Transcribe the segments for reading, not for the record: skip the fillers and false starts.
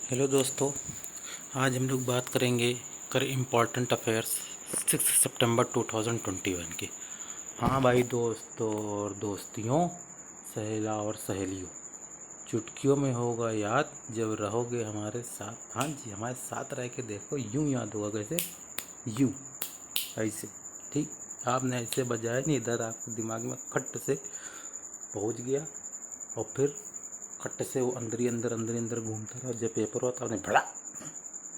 Hello दोस्तों, आज हम लोग बात करेंगे इम्पोर्टेंट अफेयर्स 6 सितंबर 2021 की। हाँ भाई दोस्तों और दोस्तियों, सहेला और सहेलियों, चुटकियों में होगा याद जब रहोगे हमारे साथ। हाँ जी, हमारे साथ रह के देखो, यूं याद होगा। कैसे? यूं, ऐसे। ठीक, आपने ऐसे बजाया नहीं, इधर आपके दिमाग में खट से पहुंच गया और फिर खट से वो अंदर ही अंदर अंदर ही अंदर घूमता रहा। जब पेपर हुआ तो आपने भड़ा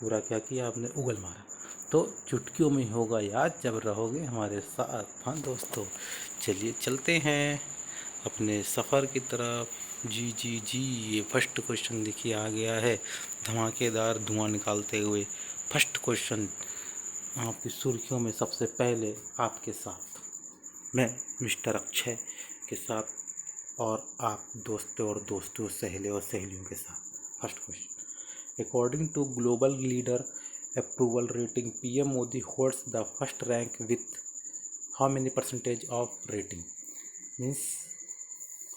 पूरा क्या किया, आपने उगल मारा। तो चुटकियों में होगा याद जब रहोगे हमारे साथ। हाँ दोस्तों, चलिए चलते हैं अपने सफ़र की तरफ। जी जी जी, ये फर्स्ट क्वेश्चन देखिए आ गया है धमाकेदार धुआं निकालते हुए। फर्स्ट क्वेश्चन आपकी सुर्खियों में सबसे पहले आपके साथ, मैं मिस्टर अक्षय के साथ, और आप दोस्तों और दोस्तों, सहेले और सहेलियों के साथ। First question, according to global leader approval rating, PM Modi holds the first rank with how many percentage of rating? Means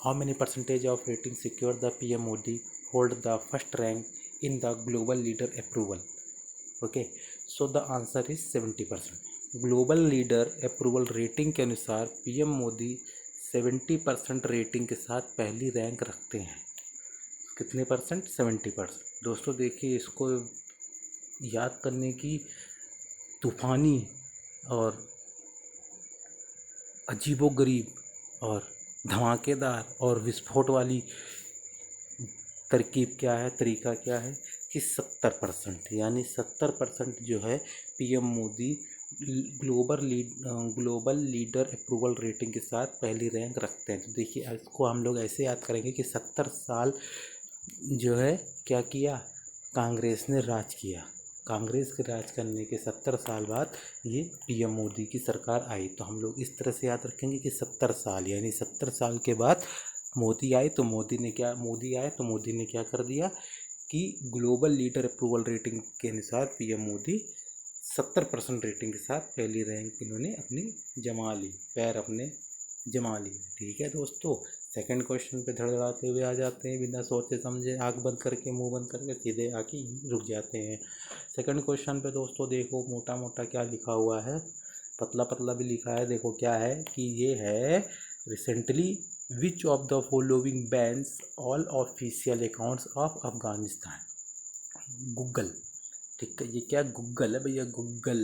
how many percentage of rating secure the PM Modi hold the first rank in the global leader approval? Okay, so the answer is 70%. Global leader approval rating के अनुसार PM Modi 70% rating के साथ पहली rank रखते हैं। कितने percent? 70%। दोस्तों देखिए, इसको याद करने की तूफ़ानी और अजीबोगरीब और धमाकेदार और विस्फोट वाली तरकीब क्या है, तरीका क्या है कि 70%, यानी 70% जो है PM Modi global leader approval rating के साथ पहली रैंक रखते हैं। तो देखिए, इसको हम लोग ऐसे याद करेंगे कि 70 साल जो है क्या किया, कांग्रेस ने राज किया। कांग्रेस के राज करने के 70 साल बाद ये पीएम मोदी की सरकार आई। तो हम लोग इस तरह से याद रखेंगे कि 70 साल, यानी 70 साल के बाद मोदी आए तो मोदी ने क्या कर दिया कि ग्लोबल लीडर अप्रूवल रेटिंग के अनुसार पीएम मोदी 70% रेटिंग के साथ पहली रैंक इन्होंने अपनी जमा ली, पैर अपने जमा लिए। ठीक है दोस्तों, सेकंड क्वेश्चन पे धड़धड़ाते हुए आ जाते हैं, बिना सोचे समझे, आँख बंद करके मुंह बंद करके सीधे आके रुक जाते हैं। सेकंड क्वेश्चन पे दोस्तों देखो, मोटा मोटा क्या लिखा हुआ है, पतला पतला भी लिखा है। देखो क्या है कि ये है, recently which of the following bans all official accounts of Afghanistan? Google. ठीक है, ये क्या गूगल है भैया? गूगल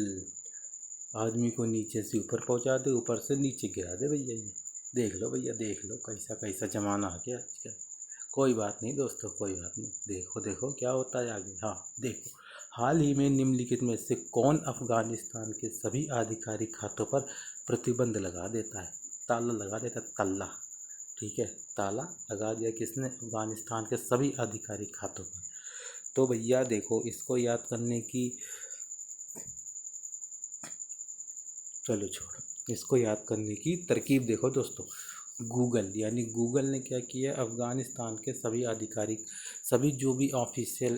आदमी को नीचे से ऊपर पहुंचा दे, ऊपर से नीचे गिरा दे भैया। ये देख लो भैया, देख लो कैसा कैसा जमाना आ गया आजकल। कोई बात नहीं दोस्तों, कोई बात नहीं, देखो देखो क्या होता है आगे। हाँ देखो, हाल ही में निम्नलिखित में से कौन अफगानिस्तान के सभी आधिकारिक खातों पर प्रतिबंध लगा देता है, ताला लगा देता है, ताला। ठीक है, ताला लगा दिया किसने? अफगानिस्तान के सभी आधिकारिक खातों पर। तो भैया देखो, इसको याद करने की, चलो छोड़ो, इसको याद करने की तरकीब देखो दोस्तों। गूगल, यानी गूगल ने क्या किया, अफ़गानिस्तान के सभी आधिकारिक, सभी जो भी ऑफिशियल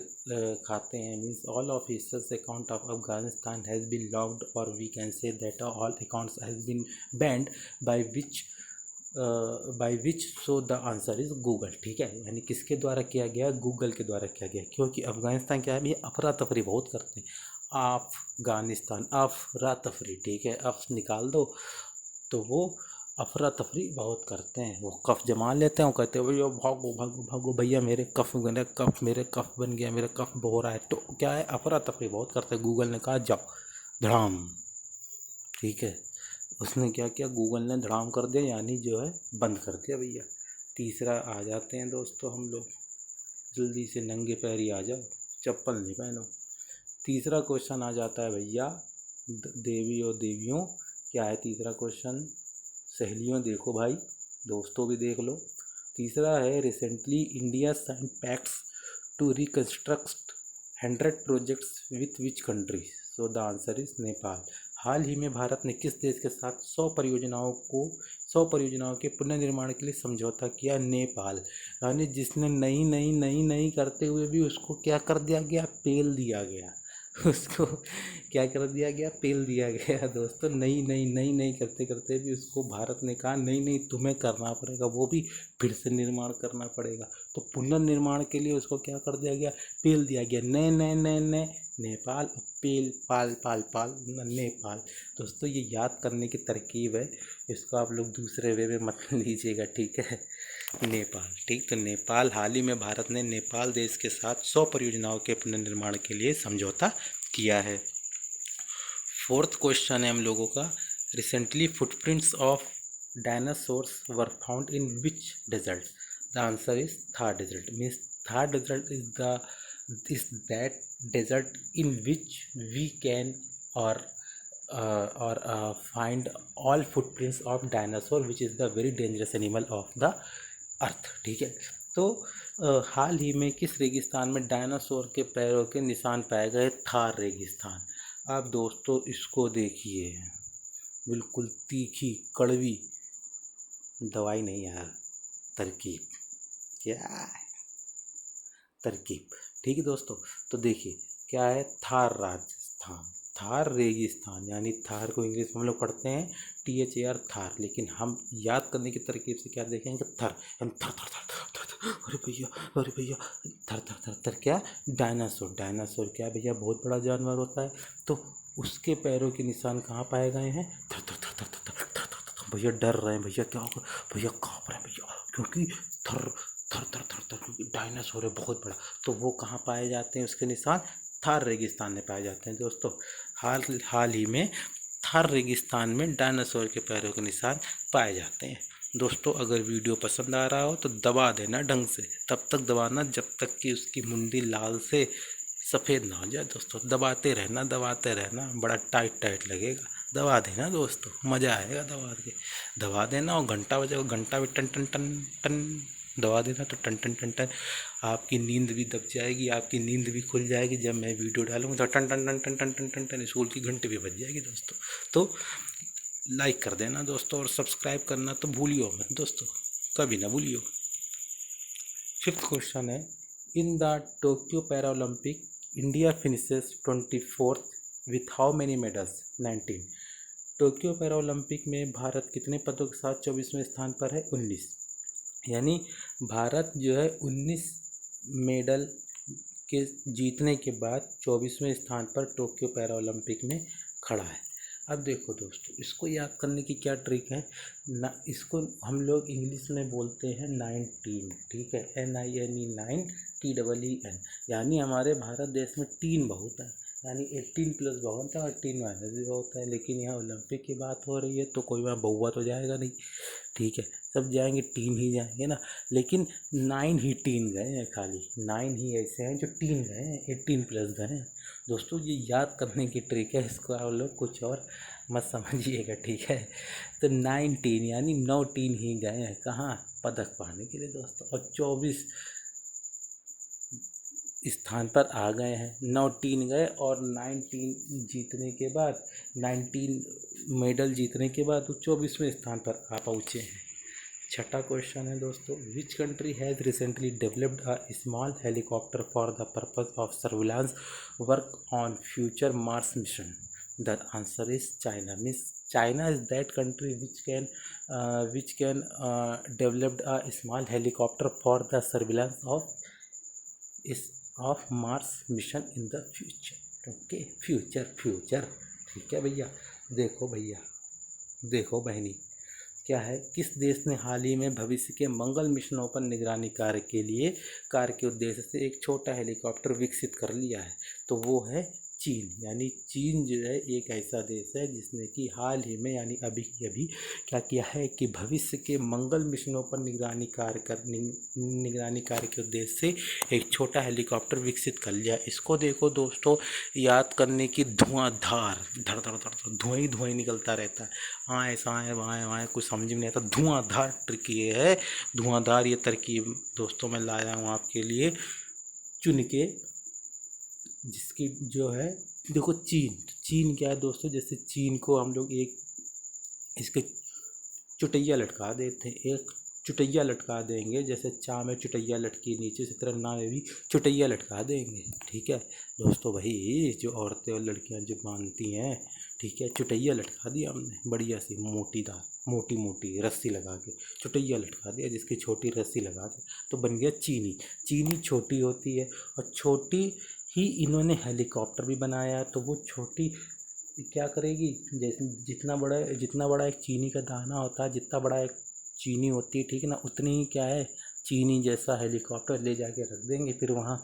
खाते हैं, means all officials account of Afghanistan has been locked, और we can say that all accounts has been banned by which so the answer is Google. ठीक है, यानी किसके द्वारा किया गया? गूगल के द्वारा किया गया। क्योंकि अफगानिस्तान क्या है, ये अफरा तफरी बहुत करते हैं। अफगानिस्तान, अफरा तफरी, ठीक है, अफ निकाल दो तो वो अफरा तफरी बहुत करते हैं। वो कफ जमा लेते हैं, वो कहते हैं भैया भागो भागो भागो भैया, मेरे कफ बन गया, मेरा कफ बह रहा है। तो क्या है, अफरा तफरी बहुत करते हैं। गूगल ने कहा जाओ, धड़ाम। ठीक है, उसने क्या किया, गूगल ने धड़ाम कर दिया, यानी जो है बंद कर दिया भैया। तीसरा आ जाते हैं दोस्तों हम लोग, जल्दी से नंगे पैर ही आ जाओ, चप्पल नहीं पहनो। तीसरा क्वेश्चन आ जाता है भैया, देवी और देवियों, क्या है तीसरा क्वेश्चन? सहेलियों देखो भाई, दोस्तों भी देख लो। तीसरा है, recently India sign pacts to reconstruct 100 projects with which country? So the answer is Nepal. हाल ही में भारत ने किस देश के साथ 100 परियोजनाओं के पुनर्निर्माण के लिए समझौता किया? नेपाल। यानी जिसने नई नई नई नई करते हुए भी उसको क्या कर दिया गया? पेल दिया गया। उसको क्या कर दिया गया, पेल दिया गया दोस्तों। नहीं नहीं नहीं नहीं करते करते भी उसको भारत ने कहा नहीं नहीं तुम्हें करना पड़ेगा, वो भी फिर से निर्माण करना पड़ेगा। तो पुनर्निर्माण के लिए उसको क्या कर दिया गया, पेल दिया गया। ने ने ने ने नेपाल, पेल पाल पाल पाल नेपाल। दोस्तों ये याद करने की तरकीब है, इसको आप लोग दूसरे वे में मत लीजिएगा, ठीक है। नेपाल, ठीक। तो नेपाल, हाल ही में भारत ने नेपाल देश के साथ 100 परियोजनाओं के पुनर्निर्माण के लिए समझौता किया है। फोर्थ क्वेश्चन है हम लोगों का, recently footprints of dinosaurs were found in which desert. The answer is Thar desert. Means Thar desert is that desert in which we can और find all footprints of dinosaur which is the very dangerous animal of the earth, ठीक है। तो हाल ही में किस रेगिस्तान में dinosaur के पैरों के निशान पाए गए, थार रेगिस्तान। आप दोस्तों इसको देखिए, बिल्कुल तीखी कड़वी दवाई नहीं यार, तरकीब, क्या तरकीब, ठीक है दोस्तों। तो देखिए क्या है, थार राजस्थान, थार रेगिस्तान, यानी थार को इंग्लिश में हम लोग पढ़ते हैं THAR थार, लेकिन हम याद करने की तरकीब से क्या देखेंगे, थर, हम थर थर थर थर थर, अरे भैया अरे भैया, थर थर थर थर, क्या डायनासोर, डायनासोर क्या भैया बहुत बड़ा जानवर होता है। तो उसके पैरों के निशान कहाँ पाए गए हैं, थर थर थर थर थर थर थर थर। भैया डर रहे हैं, भैया क्या होगा, भैया काँप रहे हैं भैया, क्योंकि थर थर थर थर थर, क्योंकि डायनासोर है बहुत बड़ा। तो वो कहाँ पाए जाते हैं, उसके निशान थार रेगिस्तान में पाए जाते हैं दोस्तों। हाल ही में थार रेगिस्तान में डायनासोर के पैरों के निशान पाए जाते हैं। दोस्तों अगर वीडियो पसंद आ रहा हो तो दबा देना ढंग से, तब तक दबाना जब तक कि उसकी मुंडी लाल से सफ़ेद ना हो जाए दोस्तों। दबाते रहना, दबाते रहना, बड़ा टाइट टाइट लगेगा, दबा देना दोस्तों, मज़ा आएगा दबा के, दबा देना। और घंटा बजेगा, घंटा भी टन टन टन टन दबा देना, तो टन टन टन टन आपकी नींद भी दब जाएगी, आपकी नींद भी खुल जाएगी। जब मैं वीडियो डालूंगा तो टन टन टन टन टन टन टन टन स्कूल की घंटी भी बज जाएगी दोस्तों। तो लाइक कर देना दोस्तों, और सब्सक्राइब करना तो भूलियो मत दोस्तों, कभी ना भूलियो। फिफ्थ क्वेश्चन है, in the Tokyo Paralympic India finishes 24th with how many medals, 19। Tokyo Paralympic में भारत कितने पदों के साथ 24वें स्थान पर है, 19। यानी भारत जो है 19 मेडल के जीतने के बाद 24वें स्थान पर टोक्यो पैरालंपिक में खड़ा है। अब देखो दोस्तों, इसको याद करने की क्या ट्रिक है ना, इसको हम लोग इंग्लिश में बोलते हैं 19, ठीक है, NINE, 9 TEEN। यानी हमारे भारत देश में टीन बहुत है, यानी 18 प्लस बहुत है और 18 माइनस भी बहुत है। लेकिन यहाँ ओलंपिक की बात हो रही है तो कोई वहाँ बहुआ तो जाएगा नहीं, ठीक है, सब जाएंगे टीन ही जाएंगे ना। लेकिन 9 ही टीन गए हैं, खाली 9 ही ऐसे हैं जो टीन गए हैं, 18 प्लस गए हैं दोस्तों। ये याद करने की ट्रिक है, इसको आप लोग कुछ और मत समझिएगा, ठीक है। तो 19 यानी 9 टीन ही गए हैं कहाँ, पदक पाने के लिए दोस्तों, और 24 स्थान पर आ गए हैं। 9 टीन गए और 19 जीतने के बाद, 19 मेडल जीतने के बाद वो 24वें स्थान पर आ पहुँचे हैं। छठा क्वेश्चन है दोस्तों, which country has recently developed a small helicopter for the purpose of surveillance work on future Mars mission. The answer is China. Means China is that country which can developed a small helicopter for the surveillance of Mars mission in the future. Okay, future future, ठीक है भैया। देखो भैया, देखो बहनी, क्या है, किस देश ने हाल ही में भविष्य के मंगल मिशनों पर निगरानी कार्य के उद्देश्य से एक छोटा हेलीकॉप्टर विकसित कर लिया है, तो वो है चीन। यानी चीन जो है एक ऐसा देश है जिसने कि हाल ही में यानी अभी अभी क्या किया है कि भविष्य के मंगल मिशनों पर निगरानी कार्य के उद्देश्य से एक छोटा हेलीकॉप्टर विकसित कर लिया। इसको देखो दोस्तों, याद करने की, धुआंधार, धड़ धड़ धड़ धुआं ही निकलता रहता है, हाँ ऐसा है वहाँ है, कुछ समझ में नहीं आता। धुआंधार ट्रिक ये है, धुआंधार ये तरकीब दोस्तों मैं लाया हूँ आपके लिए चुन के, जिसकी जो है, देखो चीन, चीन क्या है दोस्तों, जैसे चीन को हम लोग एक इसके चुटैया लटका देते हैं, एक चुटैया लटका देंगे, जैसे चा में चुटैया लटकी नीचे से तरह ना में भी चुटैया लटका देंगे। ठीक है दोस्तों, भाई जो औरतें और लड़कियां जो मानती हैं, ठीक है, चुटैया लटका दिया हमने बढ़िया सी मोटीदार मोटी मोटी रस्सी लगा के चुटैया लटका दिया, जिसकी छोटी रस्सी लगा दी तो बन गया चीनी। चीनी छोटी होती है और छोटी ही इन्होंने हेलीकॉप्टर भी बनाया है, तो वो छोटी क्या करेगी, जैसे जितना बड़ा एक चीनी का दाना होता है, जितना बड़ा एक चीनी होती है, ठीक है ना, उतनी ही क्या है चीनी जैसा हेलीकॉप्टर ले जाके रख देंगे। फिर वहाँ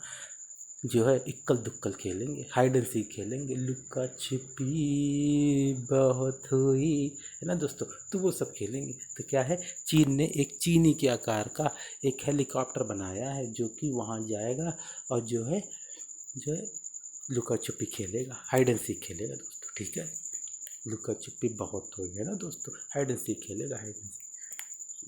जो है इक्कल दुक्कल खेलेंगे, हाइड एंड सीक खेलेंगे, लुका छिपी बहुत हुई, है ना दोस्तों, तो वो सब खेलेंगे। तो क्या है, चीन ने एक चीनी के आकार का एक हेलीकॉप्टर बनाया है जो कि वहाँ जाएगा और जो है लुका छुपी खेलेगा, हाइड एंड सीक खेलेगा दोस्तों। ठीक है, लुका छुपी बहुत हो गया ना दोस्तों, हाइड एंड सीक खेलेगा, हाइड एंड सीक,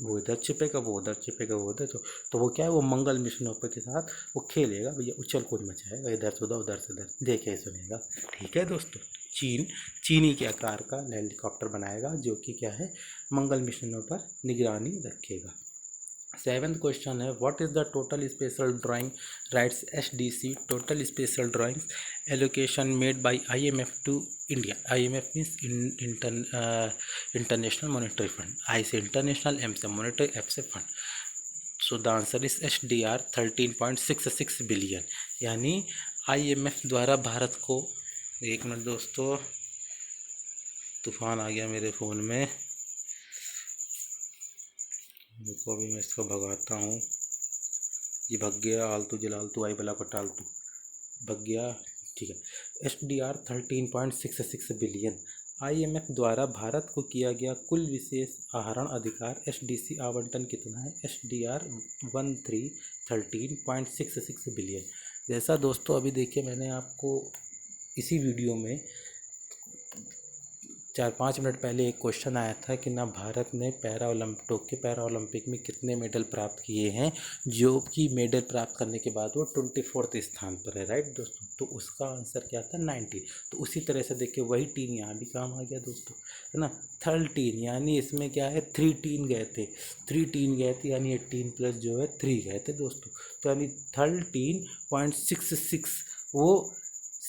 वो इधर छिपेगा वो उधर छिपेगा वो उधर, तो वो क्या है, वो मंगल मिशनों के साथ वो खेलेगा भैया, उछल कूद मचाएगा, इधर से उधर से उधर, देखे सुनेगा। ठीक है दोस्तों, चीनी के आकार का हेलीकॉप्टर बनाएगा जो कि क्या है, मंगल मिशनों पर निगरानी रखेगा। 7th क्वेश्चन है, what is the total special drawing rights SDC, total special drawing allocation made by IMF to India. IMF means international monetary fund, I से इंटरनेशनल, M से मॉनेटरी, F से fund. So the answer is SDR 13.66 billion, यानी IMF द्वारा भारत को, एक minute दोस्तों, तूफान आ गया मेरे फ़ोन में, देखो अभी मैं इसको भगाता हूँ, ये भग गया, आलतू जलालतू आई बला को टालतू, भग गया। ठीक है, SDR 13.66 बिलियन IMF द्वारा भारत को किया गया कुल विशेष आहरण अधिकार SDC आवंटन कितना है, SDR 13.66 बिलियन। जैसा दोस्तों अभी देखिए, मैंने आपको इसी वीडियो में 4-5 मिनट पहले एक क्वेश्चन आया था कि ना भारत ने पैरा ओलंपिक में कितने मेडल प्राप्त किए हैं, जो कि मेडल प्राप्त करने के बाद वो 24th स्थान पर है, राइट दोस्तों, तो उसका आंसर क्या था, 19। तो उसी तरह से देखिए वही टीन यहाँ भी काम आ गया दोस्तों, है ना, 13, यानी इसमें क्या है 3 टीन गए थे, 3 टीन गए थे, यानी 18 प्लस जो है 3 गए थे दोस्तों, तो यानी 13.66 वो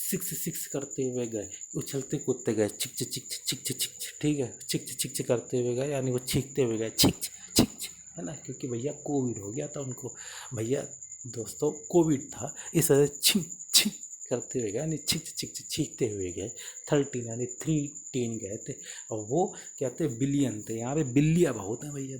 6 करते हुए गए, उछलते कूदते गए, चिक चिक चिक चिक चिक चिक, ठीक है, चिक चिक चिक करते हुए गए, यानी वो छींकते हुए गए, छिक छिक, है ना, क्योंकि भैया कोविड हो गया था उनको, भैया दोस्तों कोविड था, इस वजह से छिक छिक करते हुए गए, यानी छिक छिक छींकते हुए गए। 13 यानी 3 टीन गए थे, और वो कहते बिलियन थे, यहाँ पे बिल्लियाँ बहुत हैं भैया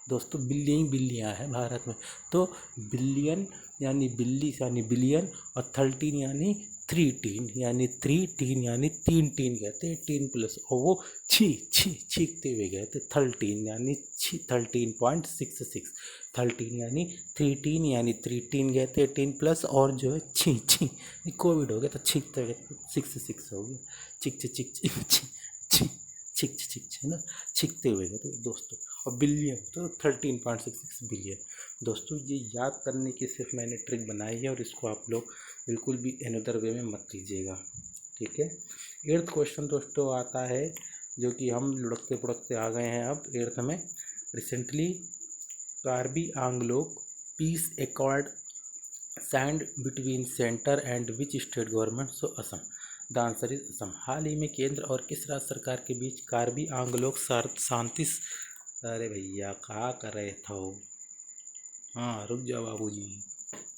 दोस्तों बिल्लियाँ ही बिल्लियाँ हैं भारत में, तो बिलियन यानी बिल्ली यानी बिलियन, और 13 यानी 3 टीन, यानी 3 टीन यानी 3 टीन गए थे, 18 प्लस, और वो छींकते हुए गए थे, 13 यानी 13.66, 13 यानी 3 टीन यानी 3 टीन गए थे 18 प्लस, और जो है छी कोविड हो गया तो छींकते हुए 66 हो गया, चिक चिक चिक चिक चिक चिक चिक, है ना, छींकते हुए गए तो दोस्तों, और बिलियन तो 13.66 बिलियन। दोस्तों ये याद करने की सिर्फ मैंने ट्रिक बनाई है, और इसको आप लोग बिल्कुल भी अनदर वे में मत लीजिएगा। ठीक है, 8th क्वेश्चन दोस्तों आता है, जो कि हम लुढ़कते पुढ़कते आ गए हैं अब 8th में। Recently Karbi Anglong peace accord signed between centre and which state government, so Assam. The answer is Assam. हाल ही में केंद्र और किस राज्य सरकार के बीच कार्बी आंगलोग शांति, अरे भैया कहाँ कर रहे थे, हाँ रुक जाओ बाबू जी,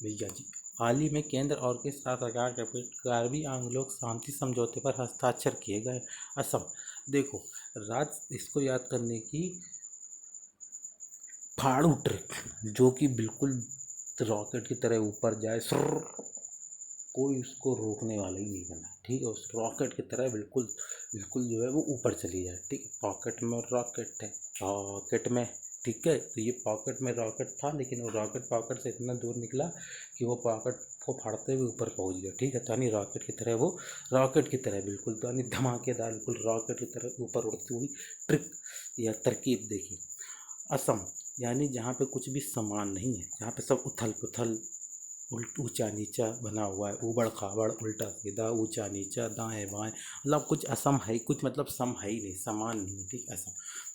भैया जी, हाल ही में केंद्र और किस राज्य सरकार के बीच कार्बी आंगलोग शांति समझौते पर हस्ताक्षर किए गए, असम। देखो राज्य, इसको याद करने की फाड़ू ट्रिक, जो कि बिल्कुल रॉकेट की तरह ऊपर जाए, कोई उसको रोकने वाला ही नहीं बना, ठीक है, उस रॉकेट की तरह बिल्कुल बिल्कुल जो है वो ऊपर चली जाए, ठीक है, पॉकेट में रॉकेट है, पॉकेट में, ठीक है, तो ये पॉकेट में रॉकेट था, लेकिन वो रॉकेट पॉकेट से इतना दूर निकला कि वो पॉकेट को फाड़ते हुए ऊपर पहुंच गया, ठीक है, तो यानी रॉकेट की तरह वो, रॉकेट की तरह बिल्कुल, तो यानी धमाकेदार बिल्कुल रॉकेट की तरह ऊपर उड़ती हुई ट्रिक या तरकीब देखी। असम यानी जहाँ पे कुछ भी समान नहीं है, जहाँ पे सब उथल पुथल, ऊंचा नीचा बना हुआ है, ऊबड़ खाबड़, उल्टा सीधा, ऊंचा नीचा, दाएं बाएं, मतलब कुछ असम है, कुछ मतलब सम है ही नहीं, समान नहीं है, ठीक, असम।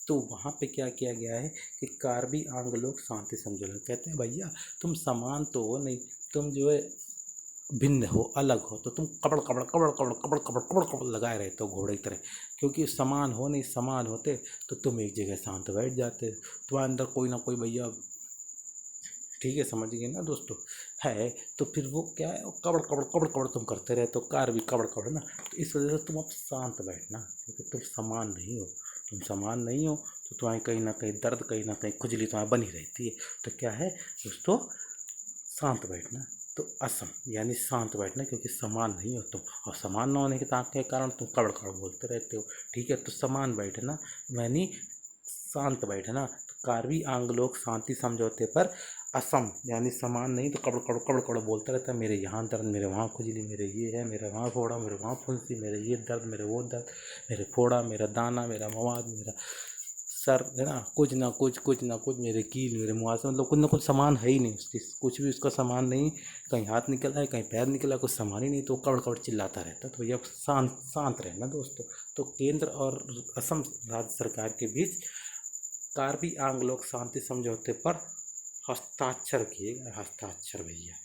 तो वहाँ पे क्या किया गया है कि कार्बी आंग्लो शांति समझौता। कहते हैं भैया तुम समान तो हो नहीं, तुम जो है भिन्न हो, अलग हो, तो तुम कबड़ कबड़ कबड़ कबड़ कबड़ कबड़ कबड़ कबड़ लगाए रहते हो घोड़े की तरह, क्योंकि समान हो नहीं, समान होते तो तुम एक जगह शांत बैठ जाते। तुम्हारे अंदर कोई ना कोई भैया, ठीक है समझ गए ना दोस्तों, है तो फिर वो क्या है, कबड़ कबड़ कबड़ कबड़ तुम करते रहते हो, कार भी कबड़ कबड़ ना, तो इस वजह से तुम अब शांत बैठना, क्योंकि तुम समान नहीं हो। तुम समान नहीं हो तो तुम्हारी कहीं ना कहीं दर्द, कहीं ना कहीं खुजली तुम्हारी बनी रहती है। तो क्या है दोस्तों, शांत बैठना। तो असम यानी शांत बैठना, क्योंकि समान नहीं हो तुम, और समान न होने के कारण तुम कबड़ कबड़ बोलते रहते हो। ठीक है, तो समान बैठना यानी शांत बैठना। तो कार्बी आंग्लोक शांति समझौते पर असम यानी समान नहीं, तो कबड़ कबड़ कबड़ कबड़ बोलता रहता है, मेरे यहाँ दर्द, मेरे वहाँ खुजली, मेरे ये है, मेरे वहाँ फोड़ा, मेरे वहाँ फुंसी, मेरे ये दर्द, मेरे वो दर्द, मेरे फोड़ा, मेरा दाना, मेरा मवाद, मेरा सर, है ना, कुछ ना कुछ, कुछ ना कुछ, मेरे कील, मेरे मुआवजे, मतलब कुछ ना कुछ सामान है ही नहीं उसकी, कुछ भी उसका सामान नहीं। कहीं हाथ निकला है, कहीं पैर निकला, कुछ सामान ही नहीं, तो कबड़ कबड़ चिल्लाता रहता। तो भैया शांत शांत रहना दोस्तों। तो केंद्र और असम राज्य सरकार के बीच कार्बी आंग्लोक शांति समझौते पर हस्ताक्षर किए गए। हस्ताक्षर भैया,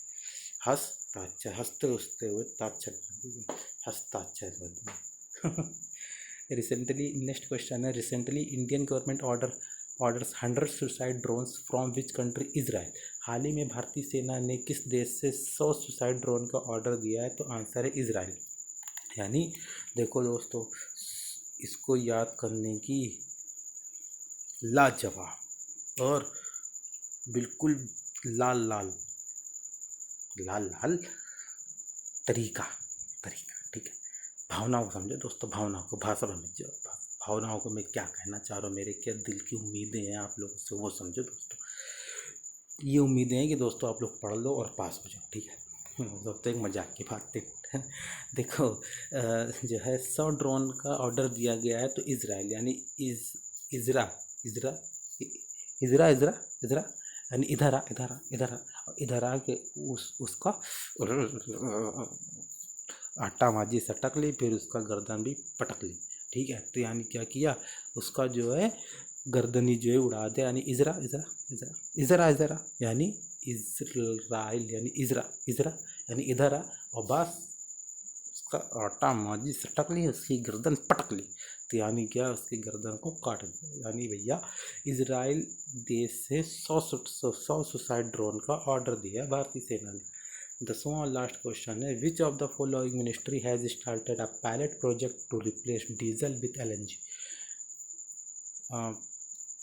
हस्ताक्षर, हंसते उठते हुए ताक्षर कर दीजिए, हस्ताक्षर कर दीजिए। रिसेंटली, नेक्स्ट क्वेश्चन है, recently Indian government orders 100 suicide drones from which country? Israel. हाल ही में भारतीय सेना ने किस देश से 100 सुसाइड ड्रोन का ऑर्डर दिया है? तो आंसर है इजराइल। यानी देखो दोस्तों, इसको याद करने की लाजवाब और बिल्कुल लाल लाल लाल लाल तरीका तरीका, ठीक है। भावनाओं को समझो दोस्तों, भावनाओं को, भाषा में मत जाओ, भावनाओं को मैं क्या कहना चाह रहा हूँ, मेरे क्या दिल की उम्मीदें हैं आप लोगों से, वो समझो दोस्तों। ये उम्मीदें हैं कि दोस्तों आप लोग पढ़ लो और पास हो जाओ, ठीक है। दोस्तों एक मजाक की बात थी। देखो जो है 100 ड्रोन का ऑर्डर दिया गया है, तो इजराइल यानी इजरा इजरा इजरा इजरा इजरा यानी इधर आ के उसका आटा माजी सटक ली, फिर उसका गर्दन भी पटक ली, ठीक है। तो यानी क्या किया, उसका जो है गर्दनी जो है उड़ा दे, यानी इजरा इजरा इजरा इजरा इजरा यानी इजराइल, यानी इजरा इजरा यानी इधर आ, और बस उसका आटा माजी सटक ली, उसकी गर्दन पटक ली, तो यानी क्या, उसकी गर्दन को काट दिया। यानी भैया इजराइल देश से 100 सुसाइड ड्रोन का ऑर्डर दिया भारतीय सेना ने। 10वां और लास्ट क्वेश्चन है, which of the following ministry has started a pilot project to replace diesel with LNG?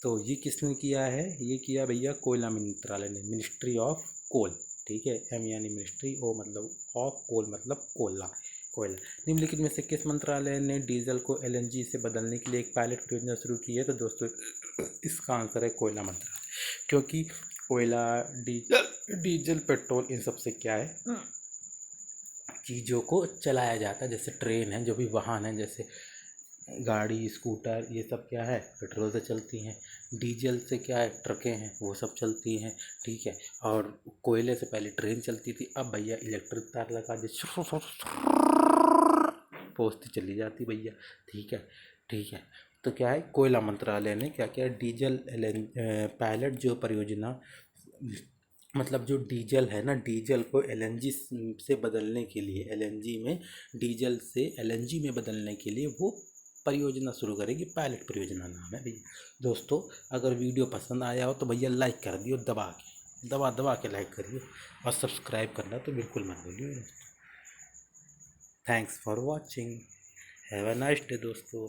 तो ये किसने किया है? ये किया भैया कोयला मंत्रालय ने, मिनिस्ट्री ऑफ कोल, ठीक है। M यानी मिनिस्ट्री, O मतलब ऑफ, कोल मतलब कोयला, कोयला। निम्नलिखित में से किस मंत्रालय ने डीजल को LNG से बदलने के लिए एक पायलट परियोजना शुरू की है? तो दोस्तों इसका आंसर है कोयला मंत्रालय, क्योंकि कोयला, डीजल पेट्रोल, इन सब से क्या है, चीज़ों को चलाया जाता है। जैसे ट्रेन है, जो भी वाहन है, जैसे गाड़ी, स्कूटर, ये सब क्या है, पेट्रोल से चलती हैं। डीजल से क्या है, ट्रकें हैं, वो सब चलती हैं, ठीक है। और कोयले से पहले ट्रेन चलती थी, अब भैया इलेक्ट्रिक तार लगा दे, पहुँचती चली जाती भैया, ठीक है, ठीक है। तो क्या है, कोयला मंत्रालय ने क्या किया, डीजल पायलट जो परियोजना, मतलब जो डीजल है ना, डीजल को LNG से बदलने के लिए, LNG में, डीजल से LNG में बदलने के लिए वो परियोजना शुरू करेगी, पायलट परियोजना नाम है भैया। दोस्तों अगर वीडियो पसंद आया हो तो भैया लाइक कर दियो, दबा के लाइक करिए, और सब्सक्राइब करना तो बिल्कुल मत भूलिए। Thanks for watching, have a nice day दोस्तों।